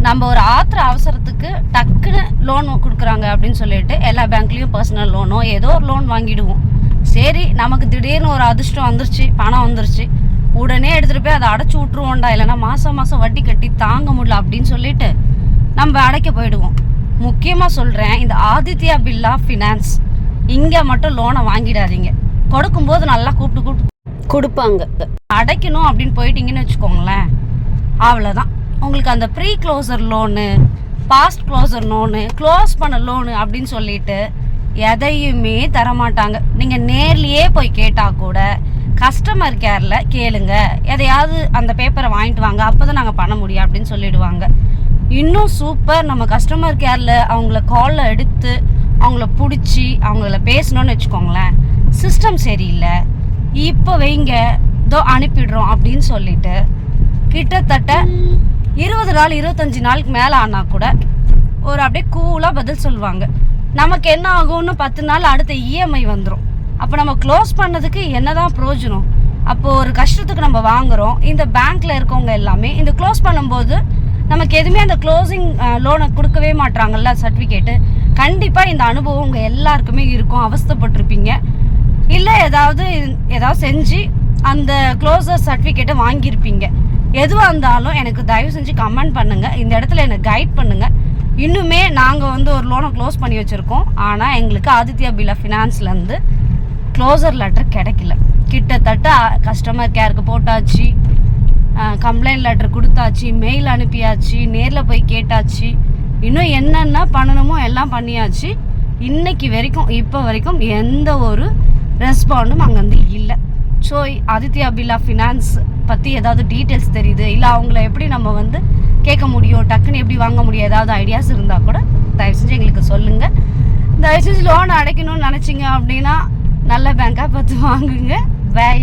நம்ம ஒரு ஆத்திர அவசரத்துக்கு டக்குன்னு லோன் கொடுக்குறாங்க அப்படின்னு சொல்லிட்டு எல்லா பேங்க்லேயும் பர்சனல் லோனோ ஏதோ ஒரு லோன் வாங்கிடுவோம். சரி, நமக்கு திடீர்னு ஒரு அதிர்ஷ்டம் வந்துருச்சு, பணம் வந்துருச்சு, உடனே எடுத்துகிட்டு போய் அதை அடைச்சி விட்ருவோண்டா, இல்லைனா மாதம் மாதம் வட்டி கட்டி தாங்க முடியல அப்படின்னு சொல்லிட்டு நம்ம அடைக்க போயிடுவோம். முக்கியமாக சொல்கிறேன், இந்த ஆதித்யா பிர்லா ஃபினான்ஸ் இங்கே மட்டும் லோனை வாங்கிடாதீங்க. கொடுக்கும்போது நல்லா கூப்பிட்டு கொடுப்பாங்க. அடைக்கணும் அப்படின்னு போயிட்டீங்கன்னு வச்சுக்கோங்களேன், அவ்வளோதான். உங்களுக்கு அந்த pre closure loan, past closure loan, close பண்ண லோனு அப்படின்னு சொல்லிட்டு எதையுமே தரமாட்டாங்க. நீங்கள் நேர்லேயே போய் கேட்டால் கூட கஸ்டமர் கேரில் கேளுங்க, எதையாவது அந்த பேப்பரை வாங்கிட்டு வாங்க, அப்போ தான் நாங்கள் பண்ண முடியும் அப்படின்னு சொல்லிடுவாங்க. இன்னும் சூப்பர், நம்ம கஸ்டமர் கேரில் அவங்கள காலில் எடுத்து அவங்கள பிடிச்சி அவங்கள பேசணும்னு வச்சுக்கோங்களேன், சிஸ்டம் சரியில்லை, இப்போ வைங்க, இதோ அனுப்பிடுறோம் அப்படின்னு சொல்லிட்டு கிட்டத்தட்ட 20 நாள் 25 நாளுக்கு மேலே ஆனால் கூட ஒரு அப்படியே கூலாக பதில் சொல்லுவாங்க. நமக்கு என்ன ஆகும்னு 10 நாள் அடுத்த இஎம்ஐ வந்துடும். அப்போ நம்ம க்ளோஸ் பண்ணதுக்கு என்னதான் பிரயோஜனம்? அப்போது ஒரு கஷ்டத்துக்கு நம்ம வாங்குகிறோம். இந்த பேங்க்கில் இருக்கவங்க எல்லாமே இந்த க்ளோஸ் பண்ணும்போது நமக்கு எதுவுமே அந்த க்ளோசிங் லோனை கொடுக்கவே மாட்டாங்கல்ல, சர்டிஃபிகேட்டு. கண்டிப்பாக இந்த அனுபவம் உங்கள் எல்லாருக்குமே இருக்கும். அவஸ்தைப்பட்டிருப்பீங்க, இல்லை ஏதாவது செஞ்சு அந்த க்ளோசர் சர்டிஃபிகேட்டை வாங்கியிருப்பீங்க. எதுவாக இருந்தாலும் எனக்கு தயவு செஞ்சு கமெண்ட் பண்ணுங்கள், இந்த இடத்துல எனக்கு கைட் பண்ணுங்கள். இன்னுமே நாங்கள் ஒரு லோனை க்ளோஸ் பண்ணி வச்சுருக்கோம், ஆனால் எங்களுக்கு ஆதித்யா பிர்லா ஃபினான்ஸ்லேருந்து க்ளோசர் லெட்டர் கிடைக்கல. கிட்டத்தட்ட கஸ்டமர் கேருக்கு போட்டாச்சு, கம்ப்ளைண்ட் லெட்டர் கொடுத்தாச்சு, மெயில் அனுப்பியாச்சு, நேரில் போய் கேட்டாச்சு, இன்னும் என்னென்ன பண்ணணுமோ எல்லாம் பண்ணியாச்சு. இன்னைக்கு வரைக்கும் இப்போ வரைக்கும் எந்த ஒரு ரெஸ்பாண்டும் அங்கேருந்து இல்லை. ஸோ ஆதித்யா பிர்லா ஃபினான்ஸ் பற்றி ஏதாவது டீட்டெயில்ஸ் தெரியுது, இல்லை அவங்கள எப்படி நம்ம கேட்க முடியும், டக்குன்னு எப்படி வாங்க முடியும், ஏதாவது ஐடியாஸ் இருந்தால் கூட தயவு செஞ்சு எங்களுக்கு சொல்லுங்கள். தயவு செஞ்சு லோன் அடைக்கணும்னு நினச்சிங்க அப்படின்னா நல்ல பேங்காக பார்த்து வாங்குங்க. பை.